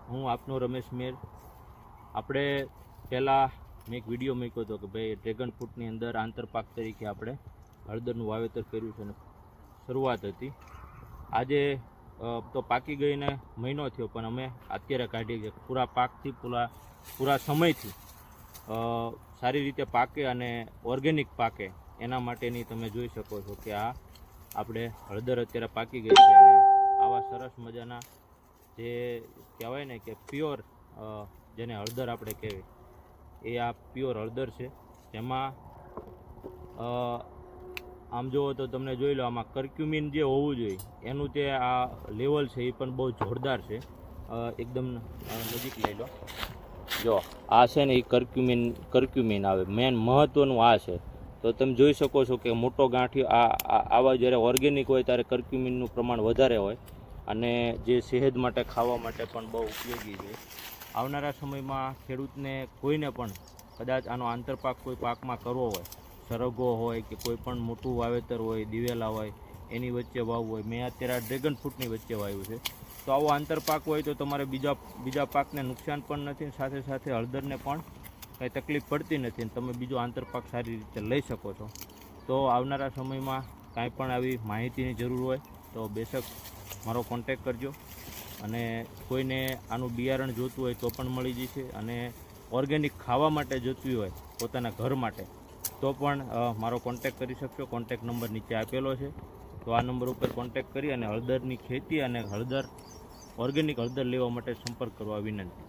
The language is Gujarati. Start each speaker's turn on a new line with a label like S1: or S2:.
S1: હું આપનો રમેશ મેર. આપણે પહેલાં મેં એક વિડીયો મૂક્યો હતો કે ભાઈ ડ્રેગન ફ્રૂટની અંદર આંતરપાક તરીકે આપણે હળદરનું વાવેતર કર્યું છે અને શરૂઆત હતી. આજે તો પાકી ગઈને મહિનો થયો, પણ અમે અત્યારે કાઢીએ છીએ પૂરા પાકથી પૂરા સમયથી સારી રીતે પાકે અને ઓર્ગેનિક પાકે એના માટેની તમે જોઈ શકો છો કે આ આપણે હળદર અત્યારે પાકી ગઈ છે અને આવા સરસ મજાના જે કહેવાય ને કે પ્યોર જેને હળદર આપણે કહેવાય એ આ પ્યોર હળદર છે. જેમાં આમ જુઓ તો તમને જોઈ લો, આમાં કર્ક્યુમિન જે હોવું જોઈએ એનું જે આ લેવલ છે એ પણ બહુ જોરદાર છે. એકદમ નજીક લઈ લો, જો આ છે ને એ કર્ક્યુમિન આવે, મેન મહત્ત્વનું આ છે. તો તમે જોઈ શકો છો કે મોટો ગાંઠિયો આવા જ્યારે ઓર્ગેનિક હોય ત્યારે કર્ક્યુમિનનું પ્રમાણ વધારે હોય અને જે સેહત માટે ખાવા માટે પણ બહુ ઉપયોગી છે. આવનારા સમયમાં ખેડૂતને કોઈને પણ કદાચ આનો આંતરપાક કોઈ પાકમાં કરવો હોય, સરગવો હોય કે કોઈ પણ મોટું વાવેતર હોય, દિવેલા હોય એની વચ્ચે વાવવું હોય, મેં અત્યારે આ ડ્રેગન ફ્રૂટની વચ્ચે વાવ્યું છે, તો આવો આંતરપાક હોય તો તમારે બીજા પાકને નુકસાન પણ નથી, સાથે સાથે હળદરને પણ કંઈ તકલીફ પડતી નથી અને તમે બીજો આંતરપાક સારી રીતે લઈ શકો છો. તો આવનારા સમયમાં કાંઈ પણ આવી માહિતીની જરૂર હોય તો બેશક મારો કોન્ટેક કરજો અને કોઈને આનું બિયારણ જોતું હોય તો પણ મળી જશે અને ઓર્ગેનિક ખાવા માટે જોતું હોય પોતાના ઘર માટે તો પણ મારો કોન્ટેક કરી શકશો. કોન્ટેક નંબર નીચે આપેલો છે, તો આ નંબર ઉપર કોન્ટેક કરી અને હળદરની ખેતી અને ઓર્ગેનિક હળદર લેવા માટે સંપર્ક કરવા વિનંતી.